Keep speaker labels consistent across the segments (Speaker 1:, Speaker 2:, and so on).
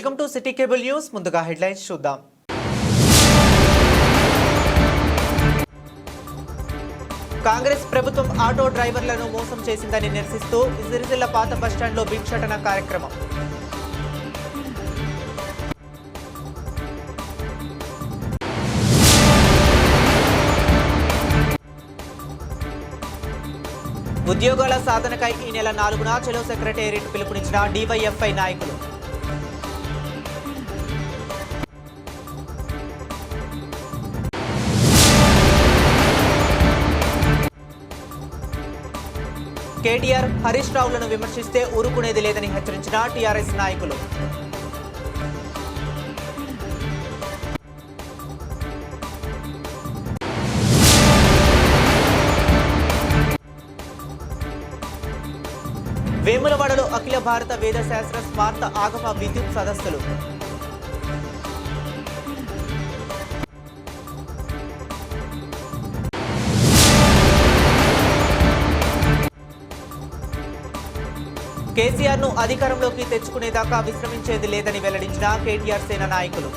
Speaker 1: Welcome to city cable news. ముందుగా headlines చూద్దాం. కాంగ్రెస్ ప్రభుత్వం ఆటో డ్రైవర్లను మోసం చేసిందని నిరసిస్తూ సిరిసిల్ల పాత బస్టాండ్లో భిక్షాటన కార్యక్రమం. ఉద్యోగాల సాధనకై ఈ నెల 4న చెలో సెక్రటేరియట్ పిలుపునిచ్చిన డివైఎఫ్ఐ నాయకులు. కేటీఆర్ హరీష్ రావులను విమర్శిస్తే ఊరుకునేది లేదని హెచ్చరించిన టీఆర్ఎస్ నాయకులు. వేములవాడలో అఖిల భారత వేద శాస్త్ర స్మార్త ఆగమ విద్యుత్ సదస్సులు. కేసీఆర్ను అధికారంలోకి తెచ్చుకునేదాకా విశ్రమించేది లేదని వెల్లడించిన కేటీఆర్ సేన నాయకులు.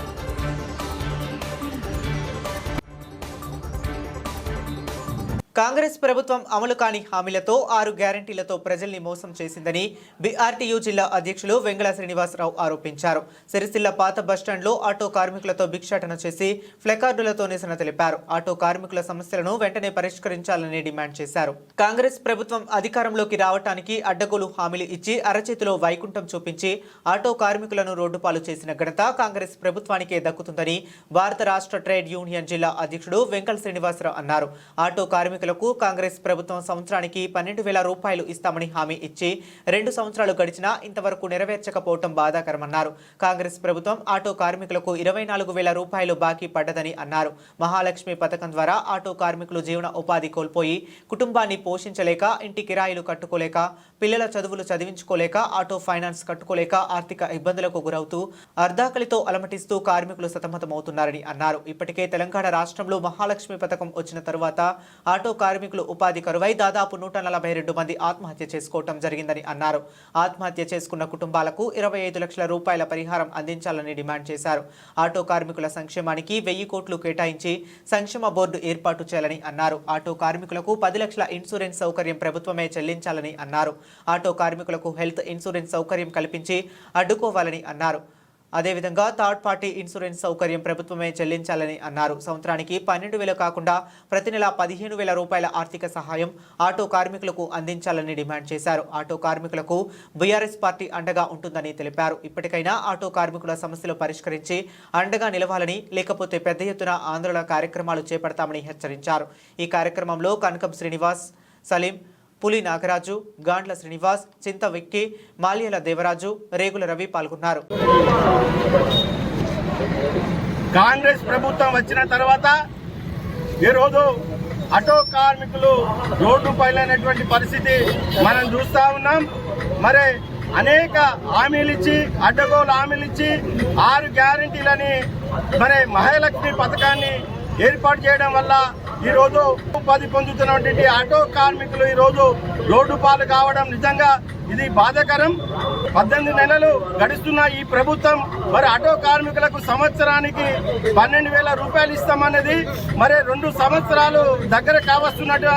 Speaker 1: కాంగ్రెస్ ప్రభుత్వం అమలు కాని హామీలతో 6 గ్యారంటీలతో ప్రజల్ని మోసం చేసిందని బీఆర్టీయూ జిల్లా అధ్యక్షులు వెంగళ శ్రీనివాసరావు ఆరోపించారు. సిరిసిల్ల పాత బస్టాండ్లో ఆటో కార్మికులతో భిక్షాటన చేసి ఫ్లెకార్డులతో నిరసన తెలిపారు. ఆటో కార్మికుల సమస్యలను వెంటనే పరిష్కరించాలని డిమాండ్ చేశారు. కాంగ్రెస్ ప్రభుత్వం అధికారంలోకి రావటానికి అడ్డగోలు హామీలు ఇచ్చి అరచేతిలో వైకుంఠం చూపించి ఆటో కార్మికులను రోడ్డుపాలు చేసిన ఘనత కాంగ్రెస్ ప్రభుత్వానికే దక్కుతుందని భారత రాష్ట్ర ట్రేడ్ యూనియన్ జిల్లా అధ్యక్షుడు వెంకట శ్రీనివాసరావు అన్నారు. ఆటో కార్మికుల కాంగ్రెస్ ప్రభుత్వం సంవత్సరానికి 12,000 రూపాయలు ఇస్తామని హామీ ఇచ్చి 2 సంవత్సరాలు గడిచినా ఇంతవరకు నెరవేర్చకపోవడం బాధాకరమన్నారు. కాంగ్రెస్ ప్రభుత్వం ఆటో కార్మికులకు 24,000 రూపాయలు బాకీ పడ్డదని అన్నారు. మహాలక్ష్మి పథకం ద్వారా ఆటో కార్మికులు జీవన ఉపాధి కోల్పోయి కుటుంబాన్ని పోషించలేక, ఇంటి కిరాయిలు కట్టుకోలేక, పిల్లల చదువులు చదివించుకోలేక, ఆటో ఫైనాన్స్ కట్టుకోలేక ఆర్థిక ఇబ్బందులకు గురవుతూ అర్ధాకలితో అలమటిస్తూ కార్మికులు సతమతమవుతున్నారని అన్నారు. ఇప్పటికే తెలంగాణ రాష్ట్రంలో మహాలక్ష్మి పథకం వచ్చిన తరువాత ఆటో కార్మికులు ఉపాధి కరువై దాదాపు 142 మంది ఆత్మహత్య చేసుకోవటం జరిగిందని అన్నారు. ఆత్మహత్య చేసుకున్న కుటుంబాలకు 25 లక్షల రూపాయల పరిహారం అందించాలని డిమాండ్ చేశారు. ఆటో కార్మికుల సంక్షేమానికి 1000 కోట్లు కేటాయించి సంక్షేమ బోర్డు ఏర్పాటు చేయాలని అన్నారు. ఆటో కార్మికులకు 10 లక్షల ఇన్సూరెన్స్ సౌకర్యం ప్రభుత్వమే చెల్లించాలని అన్నారు. ఆటో కార్మికులకు హెల్త్ ఇన్సూరెన్స్ సౌకర్యం కల్పించి అడ్డుకోవాలని అన్నారు. అదేవిధంగా థర్డ్ పార్టీ ఇన్సూరెన్స్ సౌకర్యం ప్రభుత్వమే చెల్లించాలని అన్నారు. సంవత్సరానికి 12,000 కాకుండా ప్రతి నెల 15,000 రూపాయల ఆర్థిక సహాయం ఆటో కార్మికులకు అందించాలని డిమాండ్ చేశారు. ఆటో కార్మికులకు బీఆర్ఎస్ పార్టీ అండగా ఉంటుందని తెలిపారు. ఇప్పటికైనా ఆటో కార్మికుల సమస్యలు పరిష్కరించి అండగా నిలవాలని, లేకపోతే పెద్ద ఎత్తున ఆందోళన కార్యక్రమాలు చేపడతామని హెచ్చరించారు. ఈ కార్యక్రమంలో కనకం శ్రీనివాస్, సలీం, పులి నాగరాజు, గాండ్ల శ్రీనివాస్, చింత విక్కి, మాల్యాల దేవరాజు, రేగుల రవి పాల్గొన్నారు.
Speaker 2: కాంగ్రెస్ ప్రభుత్వం వచ్చిన తర్వాత ఈరోజు ఆటో కార్మికులు రోడ్డు పైలైనటువంటి పరిస్థితి మనం చూస్తా ఉన్నాం. మరి అనేక హామీలు ఇచ్చి, అడ్డగోలు హామీలు ఇచ్చి 6 గ్యారంటీలని మరి మహాలక్ష్మి పథకాన్ని ఏర్పాటు చేయడం వల్ల ఈరోజు ఉపాధి పొందుతున్నటువంటి ఆటో కార్మికులు ఈరోజు రోడ్డు పాలు కావడం నిజంగా ఇది బాధాకరం. 18 నెలలు గడుస్తున్న ఈ ప్రభుత్వం మరి ఆటో కార్మికులకు సంవత్సరానికి 12,000 రూపాయలు ఇస్తామన్నది మరి 2 సంవత్సరాలు దగ్గర కావస్తున్నట్టు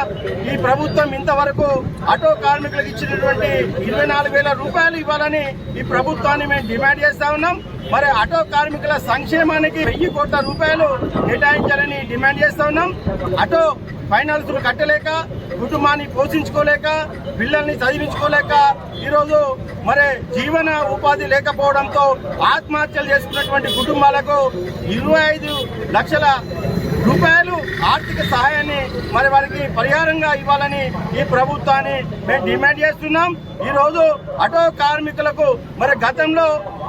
Speaker 2: ఈ ప్రభుత్వం ఇంతవరకు ఆటో కార్మికులకు ఇచ్చినటువంటి 24,000 రూపాయలు ఇవ్వాలని ఈ ప్రభుత్వాన్ని మేము డిమాండ్ చేస్తా ఉన్నాం. మరి ఆటో కార్మికుల సంక్షేమానికి 1000 కోట్ల రూపాయలు కేటాయించాలని డిమాండ్ చేస్తా ఉన్నాం. ఆటో ఫైనాన్స్ కట్టలేక, కుటుంబాన్ని పోషించుకోలేక, పిల్లల్ని చదివించుకోలేక ఈరోజు మరి జీవన ఉపాధి లేకపోవడంతో ఆత్మహత్యలు చేసుకున్నటువంటి కుటుంబాలకు 25 లక్షల రూపాయలు ఆర్థిక సహాయాన్ని మరి వారికి పరిహారంగా ఇవ్వాలని ఈ ప్రభుత్వాన్ని మేము డిమాండ్ చేస్తున్నాం. ఈరోజు ఆటో కార్మికులకు మరి గతంలో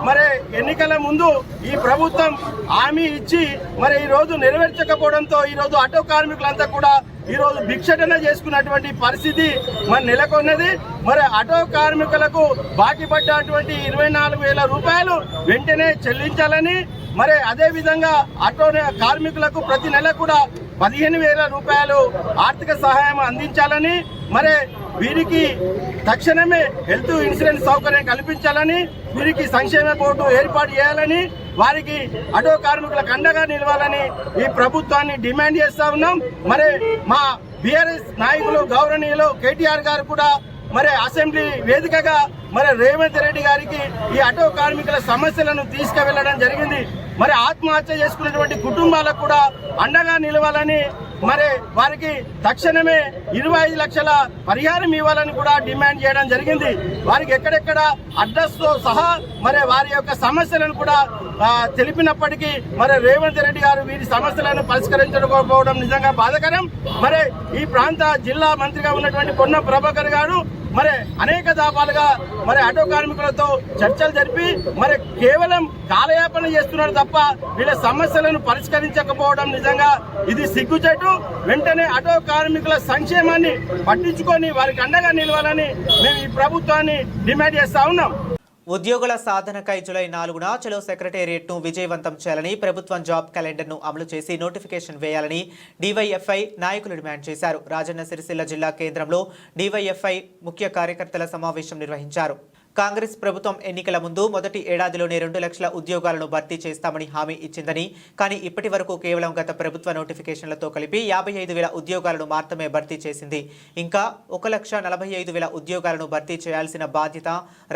Speaker 2: మరి ఎన్నికల ముందు ఈ ప్రభుత్వం హామీ ఇచ్చి మరి ఈరోజు నెరవేర్చకపోవడంతో ఈరోజు ఆటో కార్మికులంతా కూడా ఈరోజు భిక్షటన చేసుకున్నటువంటి పరిస్థితి మరి నెలకొన్నది. మరి ఆటో కార్మికులకు బాకీ పడ్డటువంటి 24,000 రూపాయలు వెంటనే చెల్లించాలని, మరి అదేవిధంగా ఆటో కార్మికులకు ప్రతి నెల కూడా 15,000 రూపాయలు ఆర్థిక సహాయం అందించాలని, మరి వీరికి తక్షణమే హెల్త్ ఇన్సూరెన్స్ సౌకర్యం కల్పించాలని, వీరికి సంక్షేమ బోర్డు ఏర్పాటు చేయాలని, వారికి ఆటో కార్మికులకు అండగా నిలవాలని ఈ ప్రభుత్వాన్ని డిమాండ్ చేస్తా ఉన్నాం. మరి మా బీఆర్ఎస్ నాయకులు గౌరవనీయులు కేటీఆర్ గారు కూడా మరి అసెంబ్లీ వేదికగా మరి రేవంత్ రెడ్డి గారికి ఈ ఆటో కార్మికుల సమస్యలను తీసుకువెళ్లడం జరిగింది. మరి ఆత్మహత్య చేసుకున్నటువంటి కుటుంబాలకు కూడా అండగా నిలవాలని, మరి వారికి తక్షణమే 25 లక్షల పరిహారం ఇవ్వాలని కూడా డిమాండ్ చేయడం జరిగింది. వారికి ఎక్కడెక్కడ అడ్రస్ తో సహా మరి వారి యొక్క సమస్యలను కూడా తెలిపినప్పటికీ మరి రేవంత్ రెడ్డి గారు వీరి సమస్యలను పరిష్కరించకపోవడం నిజంగా బాధాకరం. మరి ఈ ప్రాంత జిల్లా మంత్రిగా ఉన్నటువంటి పొన్నం ప్రభాకర్ గారు మరి అనేక దఫాలుగా మరి ఆటో కార్మికులతో చర్చలు జరిపి మరి కేవలం కాలయాపన చేస్తున్నారు తప్ప వీళ్ళ సమస్యలను పరిష్కరించకపోవడం నిజంగా ఇది సిగ్గుచేటు. వెంటనే ఆటో కార్మికుల సంక్షేమాన్ని పట్టించుకొని వారికి అండగా నిలవాలని మేము ఈ ప్రభుత్వాన్ని డిమాండ్ చేస్తా ఉన్నాం.
Speaker 1: ఉద్యోగుల సాధనకై జూలై 4న చలో సెక్రటేరియట్ను విజయవంతం చేయాలని, ప్రభుత్వం జాబ్ క్యాలెండర్ను అమలు చేసి నోటిఫికేషన్ వేయాలని డీవైఎఫ్ఐ నాయకులు డిమాండ్ చేశారు. రాజన్న సిరిసిల్ల జిల్లా కేంద్రంలో డీవైఎఫ్ఐ ముఖ్య కార్యకర్తల సమావేశం నిర్వహించారు. కాంగ్రెస్ ప్రభుత్వం ఎన్నికల ముందు మొదటి ఏడాదిలోనే 2 లక్షల ఉద్యోగాలను భర్తీ చేస్తామని హామీ ఇచ్చిందని, కానీ ఇప్పటి వరకు కేవలం గత ప్రభుత్వ నోటిఫికేషన్లతో కలిపి 55,000 ఉద్యోగాలను మాత్రమే భర్తీ చేసింది. ఇంకా 1,45,000 ఉద్యోగాలను భర్తీ చేయాల్సిన బాధ్యత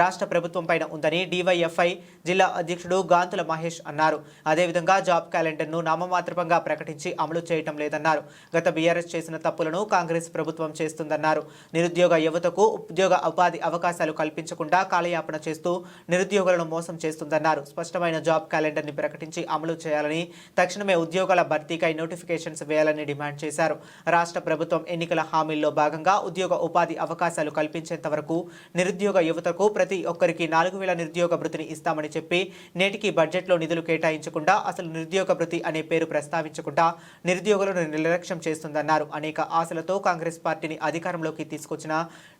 Speaker 1: రాష్ట్ర ప్రభుత్వం పైన ఉందని డీవైఎఫ్ఐ జిల్లా అధ్యక్షుడు గాంతుల మహేష్ అన్నారు. అదేవిధంగా జాబ్ క్యాలెండర్ను నామమాత్రకంగా ప్రకటించి అమలు చేయటం లేదన్నారు. గత బీఆర్ఎస్ చేసిన తప్పులను కాంగ్రెస్ ప్రభుత్వం చేస్తుందన్నారు. నిరుద్యోగ యువతకు ఉద్యోగ ఉపాధి అవకాశాలు కల్పించకుండా కాలయాపన చేస్తూ నిరుద్యోగులను మోసం చేస్తుందన్నారు. స్పష్టమైన జాబ్ క్యాలెండర్ని ప్రకటించి అమలు చేయాలని, తక్షణమే ఉద్యోగాల భర్తీకై నోటిఫికేషన్స్ వేయాలని డిమాండ్ చేశారు. రాష్ట్ర ప్రభుత్వం ఎన్నికల హామీల్లో భాగంగా ఉద్యోగ ఉపాధి అవకాశాలు కల్పించేంత వరకు నిరుద్యోగ యువతకు ప్రతి ఒక్కరికి 4,000 నిరుద్యోగ భృతిని ఇస్తామని చెప్పి నేటికి బడ్జెట్లో నిధులు కేటాయించకుండా, అసలు నిరుద్యోగ భృతి అనే పేరు ప్రస్తావించకుండా నిరుద్యోగులను నిర్లక్ష్యం చేస్తుందన్నారు. అనేక ఆశలతో కాంగ్రెస్ పార్టీని అధికారంలోకి తీసుకొచ్చిన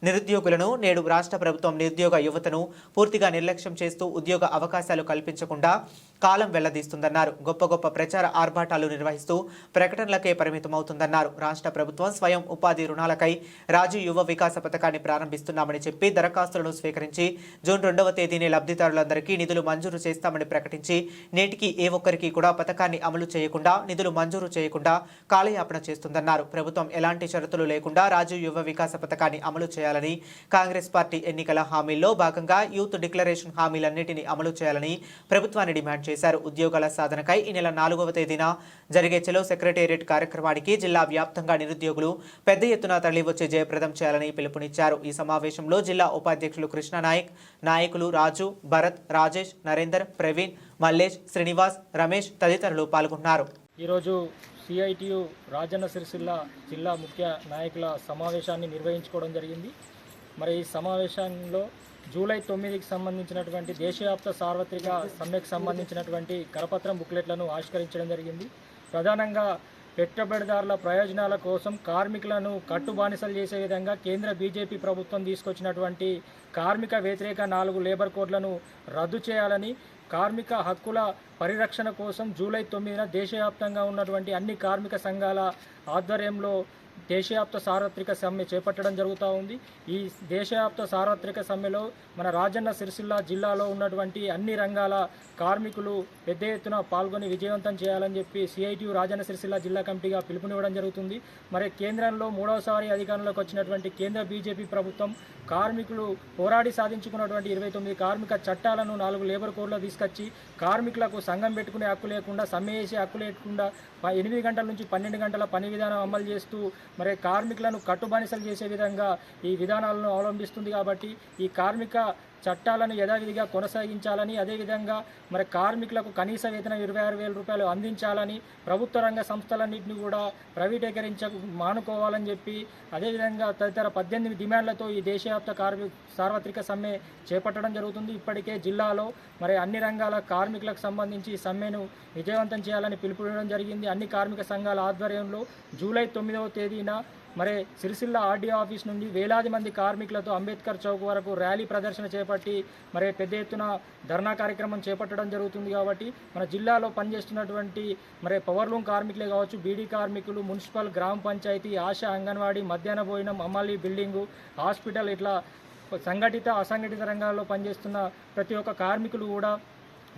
Speaker 1: నిరుద్యోగులను నేడు రాష్ట్ర ప్రభుత్వం నిరుద్యోగ యువతను పూర్తిగా నిర్లక్ష్యం చేస్తూ ఉద్యోగ అవకాశాలు కల్పించకుండా కాలం వెళ్లదీస్తుందన్నారు. గొప్ప గొప్ప ప్రచార ఆర్భాటాలు నిర్వహిస్తూ ప్రకటనలకే పరిమితమవుతుందన్నారు. రాష్ట్ర ప్రభుత్వం స్వయం ఉపాధి రుణాలకై రాజు యువ వికాస పథకాన్ని ప్రారంభిస్తున్నామని చెప్పి దరఖాస్తులను స్వీకరించి జూన్ 2వ తేదీనే లబ్ధిదారులందరికీ నిధులు మంజూరు చేస్తామని ప్రకటించి నేటికి ఏ ఒక్కరికి కూడా పథకాన్ని అమలు చేయకుండా, నిధులు మంజూరు చేయకుండా కాలయాపన చేస్తుందన్నారు. ప్రభుత్వం ఎలాంటి షరతులు లేకుండా రాజు యువ వికాస పథకాన్ని అమలు చేయాలని, కాంగ్రెస్ పార్టీ ఎన్నికల హామీల్లో భాగంగా యూత్ డిక్లరేషన్ హామీలన్నింటినీ అమలు చేయాలని ప్రభుత్వాన్ని డిమాండ్ చేశారు. ఉద్యోగాల సాధనకై ఈ నెల 4వ తేదీన జరిగే చలో సెక్రటేరియట్ కార్యక్రమానికి జిల్లా వ్యాప్తంగా నిరుద్యోగులు పెద్ద ఎత్తున తరలివచ్చి జయప్రదం చేయాలని పిలుపునిచ్చారు. ఈ సమావేశంలో జిల్లా ఉపాధ్యక్షులు కృష్ణనాయక్, నాయకులు రాజు, భరత్, రాజేష్, నరేందర్, ప్రవీణ్, మల్లేష్, శ్రీనివాస్, రమేష్ తదితరులు పాల్గొన్నారు.
Speaker 3: ఈరోజు సిఐటియు రాజన్న సిరిసిల్ల జిల్లా ముఖ్య నాయకుల సమావేశాన్ని నిర్వహించుకోవడం జరిగింది. మరి ఈ సమావేశంలో జూలై 9కి సంబంధించినటువంటి దేశవ్యాప్త సార్వత్రిక సమ్మెకు సంబంధించినటువంటి కరపత్రం బుక్లెట్లను ఆవిష్కరించడం జరిగింది. ప్రధానంగా పెట్టుబడిదారుల ప్రయోజనాల కోసం కార్మికులను కట్టుబానిసలు చేసే విధంగా కేంద్ర బీజేపీ ప్రభుత్వం తీసుకొచ్చినటువంటి కార్మిక వ్యతిరేక 4 లేబర్ కోడ్లను రద్దు చేయాలని, కార్మిక హక్కుల పరిరక్షణ కోసం జూలై 9న దేశవ్యాప్తంగా ఉన్నటువంటి అన్ని కార్మిక సంఘాల ఆధ్వర్యంలో దేశవ్యాప్త సార్వత్రిక సమ్మె చేపట్టడం జరుగుతూ ఉంది. ఈ దేశవ్యాప్త సార్వత్రిక సమ్మెలో మన రాజన్న సిరిసిల్ల జిల్లాలో ఉన్నటువంటి అన్ని రంగాల కార్మికులు పెద్ద ఎత్తున పాల్గొని విజయవంతం చేయాలని చెప్పి సిఐటియు రాజన్న సిరిసిల్ల జిల్లా కమిటీగా పిలుపునివ్వడం జరుగుతుంది. మరి కేంద్రంలో 3వసారి అధికారంలోకి వచ్చినటువంటి కేంద్ర బీజేపీ ప్రభుత్వం కార్మికులు పోరాడి సాధించుకున్నటువంటి 29 కార్మిక చట్టాలను 4 లేబర్ కోడ్లో తీసుకొచ్చి కార్మికులకు సంఘం పెట్టుకునే హక్కు లేకుండా, సమ్మె చేసే హక్కు లేకుండా 8 గంటల నుంచి 12 గంటల పని విధానం అమలు చేస్తూ మరి కార్మికులను కట్టుబానిసలు చేసే విధంగా ఈ విధానాలను అవలంబిస్తుంది. కాబట్టి ఈ కార్మిక చట్టాలను యథావిధిగా కొనసాగించాలని, అదేవిధంగా మరి కార్మికులకు కనీస వేతనం 26,000 రూపాయలు అందించాలని, ప్రభుత్వ రంగ సంస్థలన్నింటినీ కూడా ప్రైవేటీకరించకు మానుకోవాలని చెప్పి, అదేవిధంగా తదితర 18 డిమాండ్లతో ఈ దేశవ్యాప్త సార్వత్రిక సమ్మె చేపట్టడం జరుగుతుంది. ఇప్పటికే జిల్లాలో మరి అన్ని రంగాల కార్మికులకు సంబంధించి ఈ సమ్మెను విజయవంతం చేయాలని పిలుపునివ్వడం జరిగింది. అన్ని కార్మిక సంఘాల ఆధ్వర్యంలో జూలై 9వ తేదీన మరి సిరిసిల్ల ఆర్డీఓ ఆఫీస్ నుండి వేలాది మంది కార్మికులతో అంబేద్కర్ చౌక్ వరకు ర్యాలీ ప్రదర్శన చేపట్టి మరి పెద్ద ఎత్తున ధర్నా కార్యక్రమం చేపట్టడం జరుగుతుంది. కాబట్టి మన జిల్లాలో పనిచేస్తున్నటువంటి మరి పవర్లూమ్ కార్మికులే కావచ్చు, బీడీ కార్మికులు, మున్సిపల్, గ్రామ పంచాయతీ, ఆశా, అంగన్వాడీ, మధ్యాహ్న భోజనం, అమలీ, బిల్డింగు, హాస్పిటల్, ఇట్లా సంఘటిత అసంఘటిత రంగాల్లో పనిచేస్తున్న ప్రతి ఒక్క కార్మికులు కూడా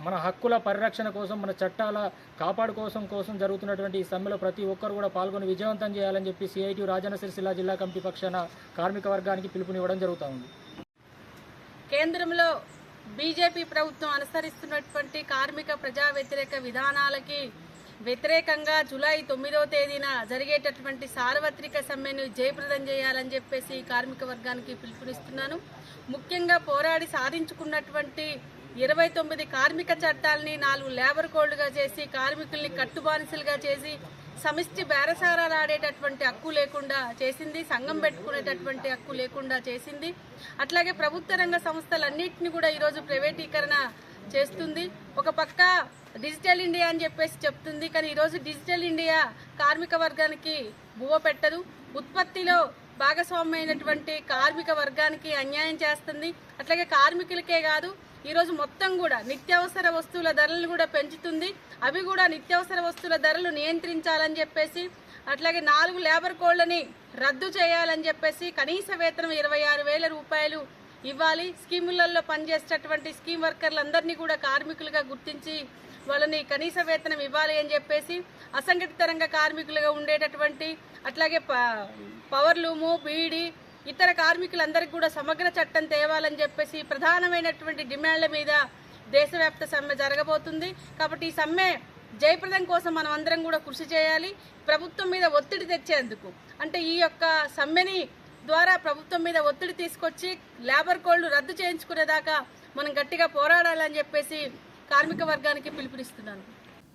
Speaker 3: మన హక్కుల పరిరక్షణ కోసం, మన చట్టాల కాపాడు కోసం జరుగుతున్నటువంటి ఈ సమ్మెలో ప్రతి ఒక్కరు కూడా పాల్గొని విజయవంతం చేయాలని చెప్పి సిఐటియు రాజన్న సిరిసిల్ల జిల్లా కమిటీ పక్షాన కార్మిక వర్గానికి పిలుపునివ్వడం జరుగుతూ ఉంది.
Speaker 4: కేంద్రంలో బీజేపీ ప్రభుత్వం అనుసరిస్తున్నటువంటి కార్మిక ప్రజా వ్యతిరేక విధానాలకి వ్యతిరేకంగా జూలై 9వ తేదీన జరిగేటటువంటి సార్వత్రిక సమ్మెను జయప్రదం చేయాలని చెప్పేసి కార్మిక వర్గానికి పిలుపునిస్తున్నాను. ముఖ్యంగా పోరాడి సాధించుకున్నటువంటి 29 కార్మిక చట్టాలని 4 లేబర్ కోడ్లుగా చేసి కార్మికుల్ని కట్టుబానిసలుగా చేసి సమిష్టి బేరసారాలు ఆడేటటువంటి హక్కు లేకుండా చేసింది, సంఘం పెట్టుకునేటటువంటి హక్కు లేకుండా చేసింది. అట్లాగే ప్రభుత్వ రంగ సంస్థలన్నింటినీ కూడా ఈరోజు ప్రైవేటీకరణ చేస్తుంది. ఒక పక్క డిజిటల్ ఇండియా అని చెప్పేసి చెప్తుంది, కానీ ఈరోజు డిజిటల్ ఇండియా కార్మిక వర్గానికి బువ్వ పెట్టదు. ఉత్పత్తిలో భాగస్వామ్యమైనటువంటి కార్మిక వర్గానికి అన్యాయం చేస్తుంది. అట్లాగే కార్మికులకే కాదు, ఈరోజు మొత్తం కూడా నిత్యావసర వస్తువుల ధరలను కూడా పెంచుతుంది. అవి కూడా నిత్యావసర వస్తువుల ధరలు నియంత్రించాలని చెప్పేసి, అట్లాగే 4 లేబర్ కోడ్లని రద్దు చేయాలని చెప్పేసి, కనీస వేతనం 26,000 రూపాయలు ఇవ్వాలి. స్కీములలో పనిచేసేటటువంటి స్కీమ్ వర్కర్లందరినీ కూడా కార్మికులుగా గుర్తించి వాళ్ళని కనీస వేతనం ఇవ్వాలి అని చెప్పేసి, అసంఘటిత రంగ కార్మికులుగా ఉండేటటువంటి అట్లాగే పవర్లూము, బీడీ, ఇతర కార్మికులందరికీ కూడా సమగ్ర చట్టం తేవాలని చెప్పేసి ప్రధానమైనటువంటి డిమాండ్ల మీద దేశవ్యాప్త సమ్మె జరగబోతుంది. కాబట్టి ఈ సమ్మె జయప్రదం కోసం మనం అందరం కూడా కృషి చేయాలి. ప్రభుత్వం మీద ఒత్తిడి తెచ్చేందుకు, అంటే ఈ యొక్క సమ్మెని ద్వారా ప్రభుత్వం మీద ఒత్తిడి తీసుకొచ్చి లేబర్ కోడ్లు రద్దు చేయించుకునేదాకా మనం గట్టిగా పోరాడాలని చెప్పేసి కార్మిక వర్గానికి పిలుపునిస్తున్నాను.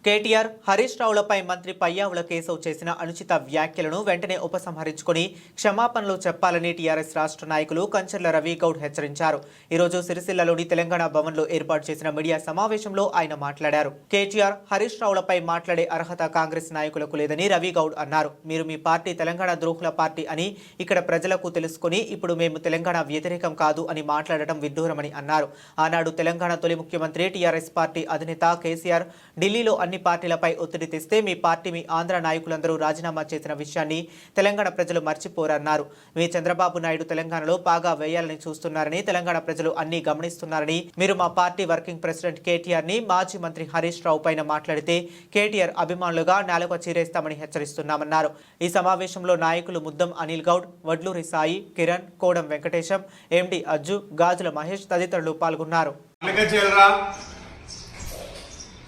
Speaker 1: కేటీఆర్, హరీష్ రావులపై మంత్రి పయ్యావుల కేశవ్ చేసిన అనుచిత వ్యాఖ్యలను వెంటనే ఉపసంహరించుకుని క్షమాపణలు చెప్పాలని టీఆర్ఎస్ రాష్ట్ర నాయకులు కంచర్ల రవిగౌడ్ హెచ్చరించారు. ఈరోజు సిరిసిల్లలోని తెలంగాణ భవన్లో ఏర్పాటు చేసిన మీడియా సమావేశంలో ఆయన మాట్లాడారు. కేటీఆర్, హరీష్ రావులపై మాట్లాడే అర్హత కాంగ్రెస్ నాయకులకు లేదని రవిగౌడ్ అన్నారు. మీరు మీ పార్టీ తెలంగాణ ద్రోహుల పార్టీ అని ఇక్కడ ప్రజలకు తెలుసుకుని ఇప్పుడు మేము తెలంగాణ వ్యతిరేకం కాదు అని మాట్లాడటం విడ్డూరమని అన్నారు. ఆనాడు తెలంగాణ తొలి ముఖ్యమంత్రి టీఆర్ఎస్ పార్టీ అధినేత కేసీఆర్ ఢిల్లీలో అన్ని పార్టీలపై ఒత్తిడి తెస్తే మీ పార్టీ, మీ ఆంధ్ర నాయకులందరూ రాజీనామా చేసిన విషయాన్ని తెలంగాణ ప్రజలు మర్చిపోరన్నారు. మీ చంద్రబాబు నాయుడు తెలంగాణలో పాగా వేయాలని చూస్తున్నారని, తెలంగాణ ప్రజలు అన్ని గమనిస్తున్నారని, మీరు మా పార్టీ వర్కింగ్ ప్రెసిడెంట్ కేటీఆర్ ని మాజీ మంత్రి హరీష్ రావు పైన మాట్లాడితే కేటీఆర్ అభిమానులుగా నాలుక చీరేస్తామని హెచ్చరిస్తున్నామన్నారు. ఈ సమావేశంలో నాయకులు ముద్దం అనిల్ గౌడ్, వడ్లూరి సాయి, కిరణ్, కోడం వెంకటేశం, ఎండి అజ్జు, గాజుల మహేష్ తదితరులు పాల్గొన్నారు.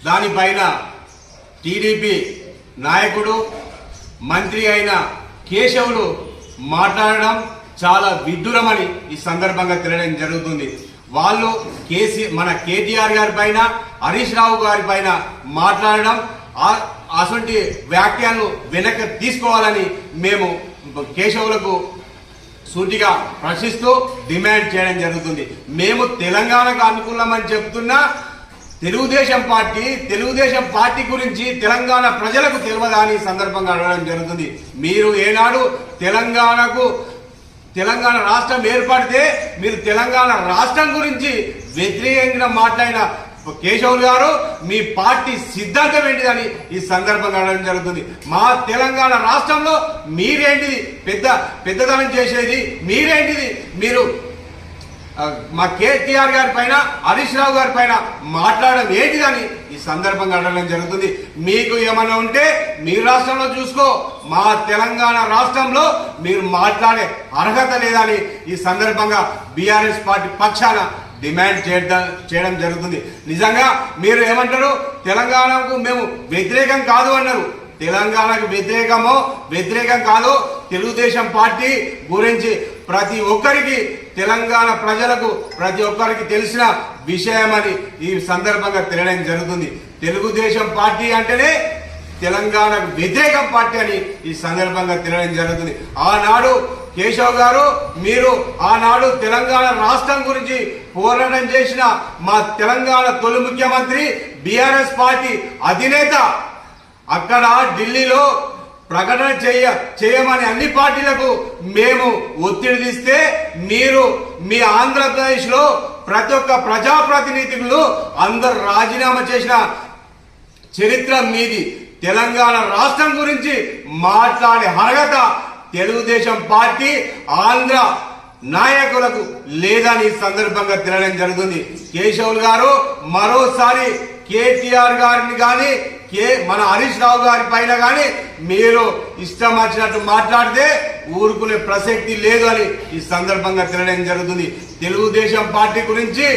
Speaker 2: దానిపైన టీడీపీ నాయకుడు, మంత్రి అయిన కేశవులు మాట్లాడడం చాలా విడ్డూరమని ఈ సందర్భంగా తెలియడం జరుగుతుంది. వాళ్ళు మన కేటీఆర్ గారి పైన, హరీష్ రావు గారి పైన మాట్లాడడం, అటువంటి వ్యాఖ్యలను వెనక్కి తీసుకోవాలని మేము కేశవులకు సూటిగా ప్రశ్నిస్తూ డిమాండ్ చేయడం జరుగుతుంది. మేము తెలంగాణకు అనుకూలమని చెప్తున్నా తెలుగుదేశం పార్టీ గురించి తెలంగాణ ప్రజలకు తెలియదా అని సందర్భంగా అడగడం జరుగుతుంది. మీరు ఏనాడు తెలంగాణ రాష్ట్రం ఏర్పడితే మీరు తెలంగాణ రాష్ట్రం గురించి వ్యతిరేకంగా మాట్లాడిన కేశవులు గారు మీ పార్టీ సిద్ధాంతం ఏంటిదని ఈ సందర్భంగా అడగడం జరుగుతుంది. మా తెలంగాణ రాష్ట్రంలో మీరేంటిది పెద్దదనం చేసేది, మీరేంటిది, మీరు మా కేటీఆర్ గారి పైన, హరీష్ రావు గారి పైన మాట్లాడడం ఏంటిదని ఈ సందర్భంగా అడగడం జరుగుతుంది. మీకు ఏమైనా ఉంటే మీ రాష్ట్రంలో చూసుకో, మా తెలంగాణ రాష్ట్రంలో మీరు మాట్లాడే అర్హత లేదని ఈ సందర్భంగా బీఆర్ఎస్ పార్టీ పక్షాన డిమాండ్ చేయడం జరుగుతుంది. నిజంగా మీరు ఏమంటారు, తెలంగాణకు మేము వ్యతిరేకం కాదు అన్నారు. తెలంగాణకు వ్యతిరేకం కాదు, తెలుగుదేశం పార్టీ గురించి ప్రతి ఒక్కరికి
Speaker 5: తెలంగాణ ప్రజలకు ప్రతి ఒక్కరికి తెలిసిన విషయమని ఈ సందర్భంగా తెలియడం జరుగుతుంది. తెలుగుదేశం పార్టీ అంటేనే తెలంగాణకు వ్యతిరేక పార్టీ అని ఈ సందర్భంగా తెలియడం జరుగుతుంది. ఆనాడు కేశవ్ గారు మీరు ఆనాడు తెలంగాణ రాష్ట్రం గురించి పోరాటం చేసిన మా తెలంగాణ తొలి ముఖ్యమంత్రి బీఆర్ఎస్ పార్టీ అధినేత అక్కడ ఢిల్లీలో ప్రకటన చేయమని అన్ని పార్టీలకు మేము ఒత్తిడి తీస్తే మీరు మీ ఆంధ్రప్రదేశ్ లో ప్రతి ఒక్క ప్రజాప్రతినిధులు అందరు రాజీనామా చేసిన చరిత్ర మీది. తెలంగాణ రాష్ట్రం గురించి మాట్లాడే అర్హత తెలుగుదేశం పార్టీ ఆంధ్ర నాయకులకు లేదని ఈ సందర్భంగా తెలియడం జరుగుతుంది. కేశవులు గారు మరోసారి కేటీఆర్ గారిని కానీ మన హరీష్ రావు గారి పైన కానీ మీరు ఇష్టం వచ్చినట్టు మాట్లాడితే ఊరుకునే ప్రసక్తి లేదు అని ఈ సందర్భంగా తెలియడం జరుగుతుంది. తెలుగుదేశం పార్టీ గురించి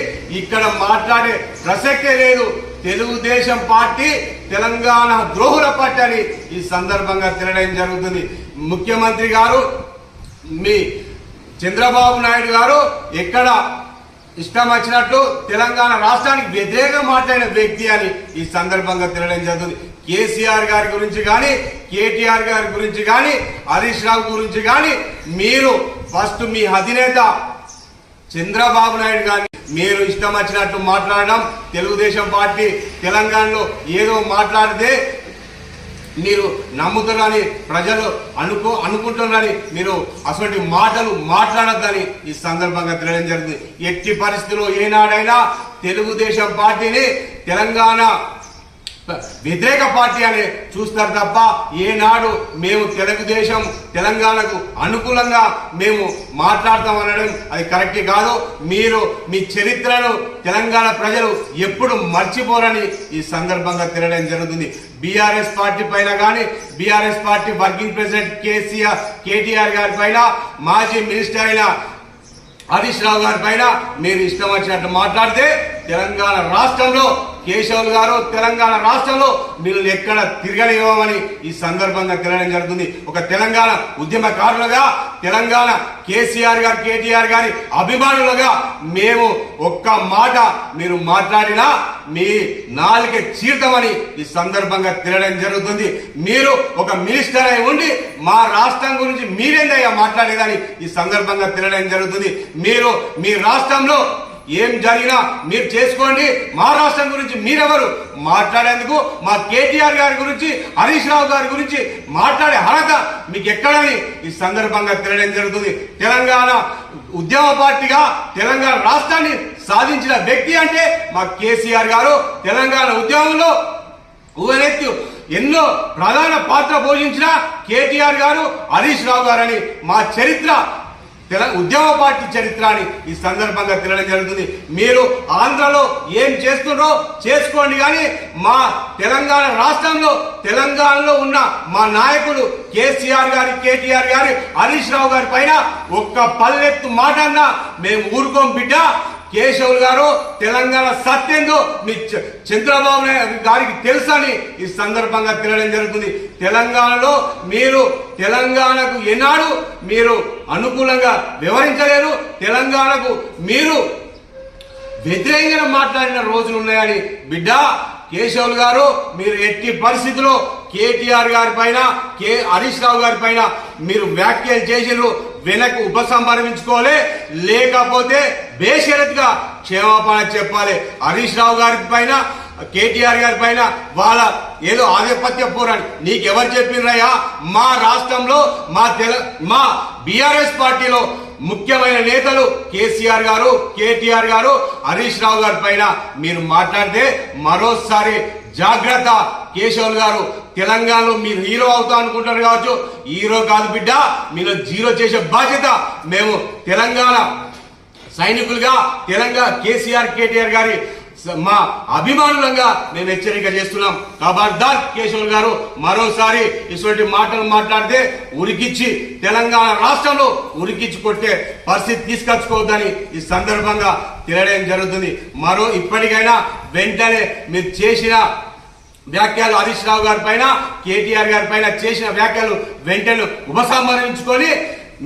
Speaker 5: ఇక్కడ మాట్లాడే ప్రసక్తే లేదు. తెలుగుదేశం పార్టీ తెలంగాణ ద్రోహుల పార్టీ అని ఈ సందర్భంగా తెలియడం జరుగుతుంది. ముఖ్యమంత్రి గారు మీ చంద్రబాబు నాయుడు గారు ఎక్కడ ఇష్టం వచ్చినట్టు తెలంగాణ రాష్ట్రానికి వ్యతిరేకంగా మాట్లాడిన వ్యక్తి అని ఈ సందర్భంగా తెలియడం జరుగుతుంది. కేసీఆర్ గారి గురించి కానీ కేటీఆర్ గారి గురించి కానీ హరీష్ రావు గురించి కానీ మీరు ఫస్ట్ మీ అధినేత చంద్రబాబు నాయుడు గారిని మీరు ఇష్టం వచ్చినట్టు మాట్లాడడం, తెలుగుదేశం పార్టీ తెలంగాణలో ఏదో మాట్లాడితే మీరు నమ్ముతున్నారని ప్రజలు అనుకుంటున్నారని మీరు అటువంటి మాటలు మాట్లాడద్దని ఈ సందర్భంగా తెలియడం జరుగుతుంది. ఎట్టి పరిస్థితుల్లో ఏనాడైనా తెలుగుదేశం పార్టీని తెలంగాణ వ్యతిరేక పార్టీ అని చూస్తారు తప్ప ఏనాడు మేము తెలుగుదేశం తెలంగాణకు అనుకూలంగా మేము మాట్లాడతామనడం అది కరెక్ట్ కాదు. మీరు మీ చరిత్రను తెలంగాణ ప్రజలు ఎప్పుడు మర్చిపోరని ఈ సందర్భంగా తెలియడం జరుగుతుంది. బీఆర్ఎస్ పార్టీ పైన కానీ BRS party working president KTR గారి పైన మాజీ మినిస్టర్ అయిన హరీష్ రావు గారి పైన మీరు ఇష్టం వచ్చినట్టు మాట్లాడితే తెలంగాణ రాష్ట్రంలో కేశవులు గారు తెలంగాణ రాష్ట్రంలో మీరు ఎక్కడ తిరగనివ్వమని ఈ సందర్భంగా తెలియడం జరుగుతుంది. ఒక తెలంగాణ ఉద్యమకారులుగా తెలంగాణ కేసీఆర్ గారు కేటీఆర్ గారి అభిమానులుగా మేము ఒక్క మాట మీరు మాట్లాడినా మీ నాలుక చీర్తమని ఈ సందర్భంగా తెలియడం జరుగుతుంది. మీరు ఒక మినిస్టర్ అయి ఉండి మా రాష్ట్రం గురించి మీరేందయ్యా మాట్లాడేదని ఈ సందర్భంగా తెలియడం జరుగుతుంది. మీరు మీ రాష్ట్రంలో ఏం జరిగినా మీరు చేసుకోండి, మా రాష్ట్రం గురించి మీరెవరు మాట్లాడేందుకు? మా కేటీఆర్ గారి గురించి హరీష్ రావు గారి గురించి మాట్లాడే అర్హత మీకు ఎక్కడని ఈ సందర్భంగా తెలియడం జరుగుతుంది. తెలంగాణ ఉద్యమ పార్టీగా తెలంగాణ రాష్ట్రాన్ని సాధించిన వ్యక్తి అంటే మా కేసీఆర్ గారు. తెలంగాణ ఉద్యమంలో ఊవనెత్తి ఎన్నో ప్రధాన పాత్ర పోషించిన కేటీఆర్ గారు హరీష్ రావు గారని మా చరిత్ర ఉద్యమ పార్టీ చరిత్ర అని ఈ సందర్భంగా తెలియడం జరుగుతుంది. మీరు ఆంధ్రలో ఏం చేస్తున్నారో చేసుకోండి, కానీ మా తెలంగాణ రాష్ట్రంలో తెలంగాణలో ఉన్న మా నాయకులు కేసీఆర్ గారి కేటీఆర్ గారి హరీష్ రావు గారి పైన ఒక్క పల్లెత్తు మాట అన్నా మేము ఊరుకోం బిడ్డ. కేశవులు గారు తెలంగాణ సత్యందో మీ చంద్రబాబు నాయుడు గారికి తెలుసని ఈ సందర్భంగా తెలియడం జరుగుతుంది. తెలంగాణలో మీరు తెలంగాణకు ఏనాడు మీరు అనుకూలంగా వ్యవహరించలేరు, తెలంగాణకు మీరు వ్యతిరేకంగా మాట్లాడిన రోజులు ఉన్నాయని బిడ్డ. కేశవులు గారు మీరు ఎట్టి పరిస్థితుల్లో కేటీఆర్ గారి పైన హరీష్ రావు గారి పైన మీరు వ్యాఖ్యలు చేసినారు, వెనక్కి ఉపసంహరించుకోవాలి, లేకపోతే బేషరతుగా క్షమాపణ చెప్పాలి. హరీష్ రావు గారి పైన కేటీఆర్ గారి పైన వాళ్ళ ఏదో ఆధిపత్య పోరాడి నీకెవరు చెప్పినరయ్యా? మా రాష్ట్రంలో మా బీఆర్ఎస్ పార్టీలో ముఖ్యమైన నేతలు కేసీఆర్ గారు కేటీఆర్ గారు హరీష్ రావు గారి పైన మీరు మాట్లాడితే మరోసారి జాగ్రత్త. కేశవులు గారు తెలంగాణలో మీరు హీరో అవుతా అనుకుంటారు కావచ్చు, హీరో కాదు బిడ్డ, మీరు జీరో చేసే బాధ్యత మేము తెలంగాణ సైనికులుగా తెలంగాణ కేసీఆర్ కేటీఆర్ గారి మా అభిమానులంగా మేము హెచ్చరిక చేస్తున్నాం. ఖబర్దార్ కేశవులు గారు మరోసారి ఇటువంటి మాటలు మాట్లాడితే ఉరికిచ్చి తెలంగాణ రాష్ట్రంలో ఉరికిచ్చి కొట్టే పరిస్థితి తీసుకొచ్చుకోవద్దని ఈ సందర్భంగా తెలియడం జరుగుతుంది. ఇప్పటికైనా వెంటనే మీరు చేసిన వ్యాఖ్యలు హరీష్ రావు గారి పైన కేటీఆర్ గారి పైన చేసిన వ్యాఖ్యలు వెంటనే ఉపసంహరించుకొని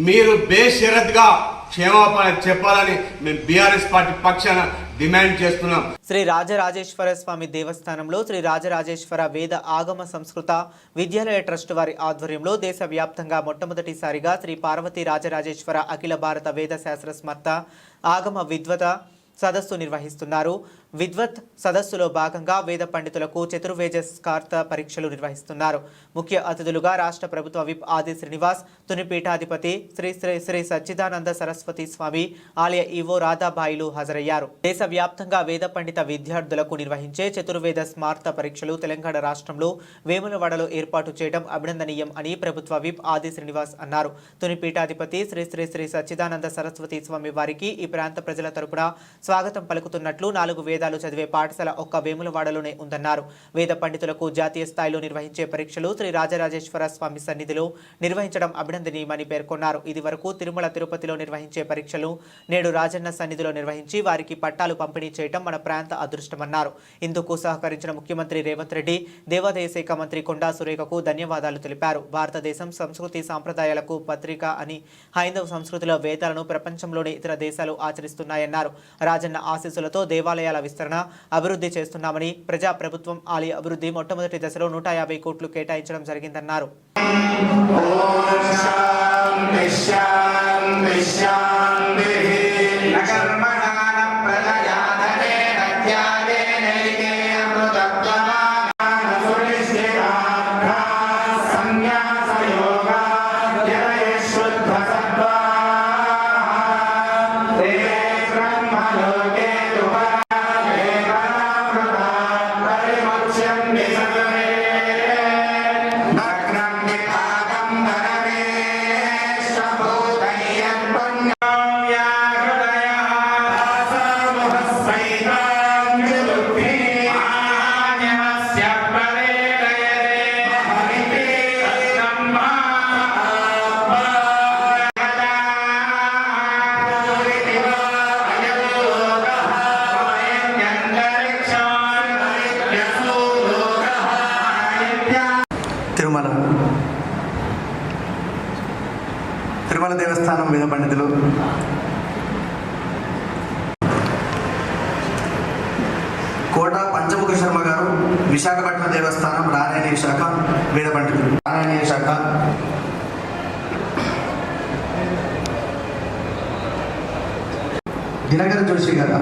Speaker 5: మీరు బేషరతుగా క్షేమాపణ చెప్పాలని మేము బీఆర్ఎస్ పార్టీ పక్షాన డిమాండ్ చేస్తున్నాం.
Speaker 1: శ్రీ రాజరాజేశ్వర స్వామి దేవస్థానంలో శ్రీ రాజరాజేశ్వర వేద ఆగమ సంస్కృత విద్యాలయ ట్రస్ట్ వారి ఆధ్వర్యంలో దేశవ్యాప్తంగా మొట్టమొదటిసారిగా శ్రీ పార్వతీ రాజరాజేశ్వర అఖిల భారత వేద శాస్త్ర స్మర్త ఆగమ విద్వత సదస్సు నిర్వహిస్తున్నారు. విద్వత్ సదస్సులో భాగంగా వేద పండితులకు చతుర్వేద స్కార్త పరీక్షలు నిర్వహిస్తున్నారు. ముఖ్య అతిథులుగా రాష్ట్ర ప్రభుత్వ విప్ ఆది శ్రీనివాస్, తుని పీఠాధిపతి శ్రీ శ్రీ శ్రీ సచ్చిదానంద సరస్వతి స్వామి ఆలయ ఈవో రాధాబాయిలు హాజరయ్యారు. దేశవ్యాప్తంగా వేద పండిత విద్యార్థులకు నిర్వహించే చతుర్వేద స్మార్త పరీక్షలు తెలంగాణ రాష్ట్రంలో వేములవాడలో ఏర్పాటు చేయడం అభినందనీయం అని ప్రభుత్వ విప్ ఆది శ్రీనివాస్ అన్నారు. తుని పీఠాధిపతి శ్రీ శ్రీ శ్రీ సచ్చిదానంద సరస్వతి స్వామి వారికి ఈ ప్రాంత ప్రజల తరపున స్వాగతం పలుకుతున్నట్లు 4 వేదాలు చదివే పాఠశాల ఒక్క వేములవాడలోనే ఉందన్నారు. వేద పండితులకు జాతీయ స్థాయిలో నిర్వహించే పరీక్షలు శ్రీ రాజరాజేశ్వర స్వామి సన్నిధిలో నిర్వహించడం అభినందనీయమని పేర్కొన్నారు. ఇది వరకు తిరుమల తిరుపతిలో నిర్వహించే పరీక్షలు నేడు రాజన్న సన్నిధిలో నిర్వహించి వారికి పట్టాలు పంపిణీ చేయడం మన ప్రాంత అదృష్టమన్నారు. ఇందుకు సహకరించిన ముఖ్యమంత్రి రేవంత్ రెడ్డి, దేవాదాయ శాఖ మంత్రి కొండా సురేఖకు ధన్యవాదాలు తెలిపారు. భారతదేశం సంస్కృతి సాంప్రదాయాలకు పత్రిక అని హైందవ సంస్కృతిలో వేదాలను ప్రపంచంలోని ఇతర దేశాలు ఆచరిస్తున్నాయన్నారు. రాజన్న ఆశీస్సులతో దేవాలయాల విస్తరణ అభివృద్ధి చేస్తున్నామని, ప్రజా ప్రభుత్వం ఆలయ అభివృద్ధి మొట్టమొదటి దశలో 150 కోట్లు కేటాయించడం జరిగిందన్నారు.
Speaker 6: తిరుమల దేవస్థానం వేద పండితులు, కోట పంచముఖ శర్మ గారు, విశాఖపట్నం దేవస్థానం రాణేయ శాఖ వేద పండితులు, రాణేయ శాఖ, దినకర జోషి గారు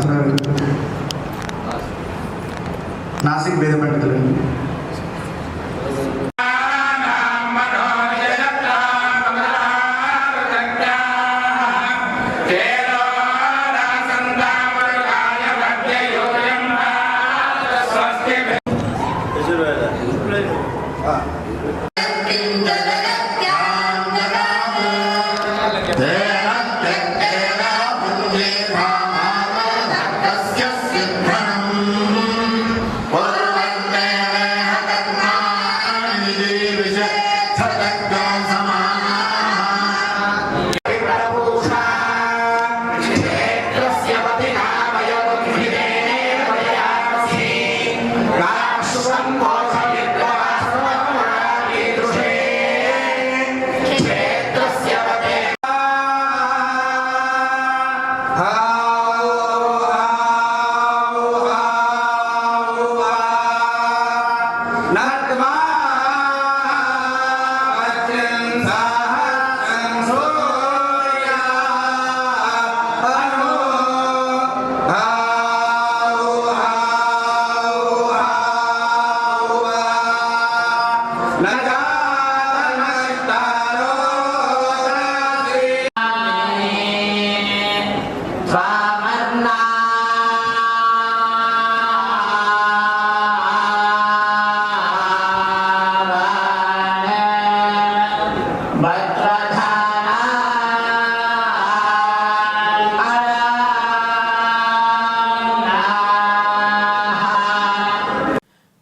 Speaker 6: నాసిక్ వేద పండితులు,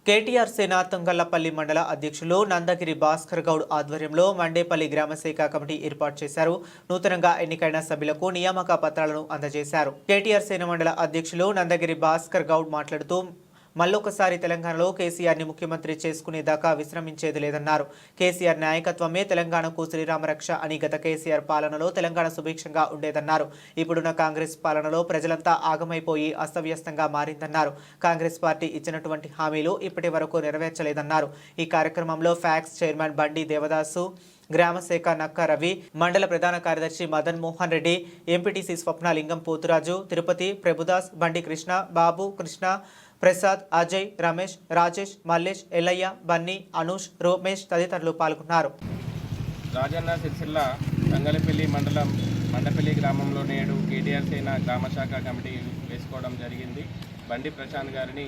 Speaker 1: కేటీఆర్ సేన తుంగళ్లపల్లి మండల అధ్యక్షులు నందగిరి భాస్కర్ గౌడ్ ఆధ్వర్యంలో మండేపల్లి గ్రామశాఖ కమిటీ ఏర్పాటు చేశారు. నూతనంగా ఎన్నికైన సభ్యులకు నియామక పత్రాలను అందజేశారు. కేటీఆర్ సేన మండల అధ్యక్షులు నందగిరి భాస్కర్ గౌడ్ మాట్లాడుతూ మళ్ళొకసారి తెలంగాణలో కేసీఆర్ని ముఖ్యమంత్రి చేసుకునేదాకా విశ్రమించేది లేదన్నారు. కేసీఆర్ నాయకత్వమే తెలంగాణకు శ్రీరామరక్ష అని గత కేసీఆర్ పాలనలో తెలంగాణ సుభిక్షంగా ఉండేదన్నారు. ఇప్పుడున్న కాంగ్రెస్ పాలనలో ప్రజలంతా ఆగమైపోయి అస్తవ్యస్తంగా మారిందన్నారు. కాంగ్రెస్ పార్టీ ఇచ్చినటువంటి హామీలు ఇప్పటి వరకు నెరవేర్చలేదన్నారు. ఈ కార్యక్రమంలో ఫ్యాక్స్ చైర్మన్ బండి దేవదాసు, గ్రామశాఖ నక్క రవి, మండల ప్రధాన కార్యదర్శి మదన్ మోహన్ రెడ్డి, ఎంపీటీసీ స్వప్నలింగం, పోతురాజు, తిరుపతి, ప్రభుదాస్, బండి కృష్ణ, బాబు, కృష్ణ, ప్రసాద్, అజయ్, రమేష్, రాజేష్, మల్లేష్, ఎల్లయ్య, బన్నీ, అనూష్, రమేష్ తదితరులు పాల్గొన్నారు.
Speaker 7: రాజన్న సిరిసిల్ల రంగలపల్లి మండలం మండపల్లి గ్రామంలో నేడు కేటీఆర్ సేన గ్రామశాఖ కమిటీ వేసుకోవడం జరిగింది. బండి ప్రశాంత్ గారిని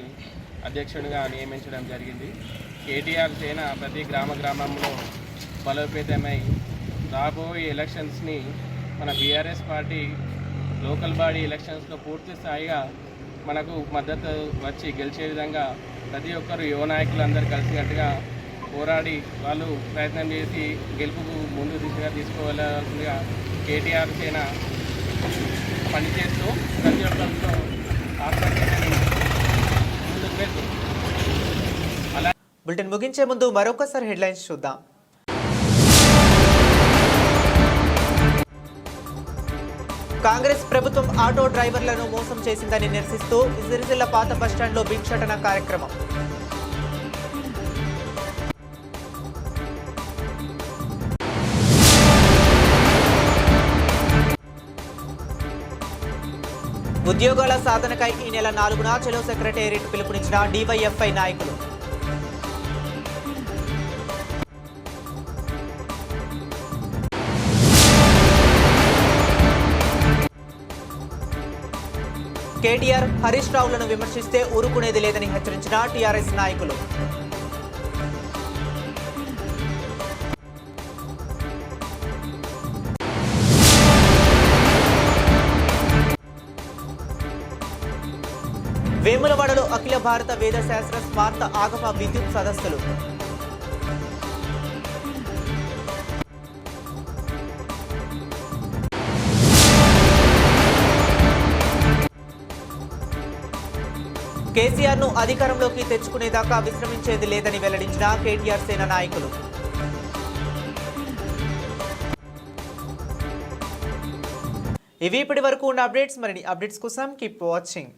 Speaker 7: అధ్యక్షుడిగా నియమించడం జరిగింది. కేటీఆర్ సేన ప్రతి గ్రామంలో బలోపేతమై రాబోయే ఎలక్షన్స్ని మన బీఆర్ఎస్ పార్టీ లోకల్ బాడీ ఎలక్షన్స్లో పూర్తి స్థాయిగా మనకు మద్దతు వచ్చి గెలిచే విధంగా ప్రతి ఒక్కరు యువ నాయకులు అందరూ కలిసికట్టుగా పోరాడి వాళ్ళు ప్రయత్నం చేసి గెలుపుకు ముందు దిశగా తీసుకోవాల్సిందిగా కేటీఆర్ సేన పనిచేస్తూ ప్రతి ఒక్కరితో ఆత్మహత్య ముందుకు వెళ్తుంది.
Speaker 1: బులెటిన్ ముగించే ముందు మరొకసారి హెడ్లైన్స్ చూద్దాం. కాంగ్రెస్ ప్రభుత్వం ఆటో డ్రైవర్లను మోసం చేసిందని నిరసిస్తూ సిరిసిల్ల పాత బస్టాండ్లో భిక్షాటన కార్యక్రమం. ఉద్యోగాల సాధనకై ఈ నెల 4న చెలో సెక్రటేరియట్ పిలుపునిచ్చిన డివైఎఫ్ఐ నాయకులు. కేటీఆర్, హరీష్ రావులను విమర్శిస్తే ఊరుకునేది లేదని హెచ్చరించిన టీఆర్ఎస్ నాయకులు. వేములవాడలో అఖిల భారత వేదశాస్త్ర స్మార్త ఆగమ విద్యుత్ సదస్సులు. కేసీఆర్ను అధికారంలోకి తెచ్చుకునేదాకా విశ్రమించేది లేదని వెల్లడించిన కేటీఆర్ సేన నాయకులు. ఇవి ఇప్పటి వరకు ఉన్న అప్డేట్స్. మరిన్ని అప్డేట్స్ కోసం కీప్ వాచింగ్.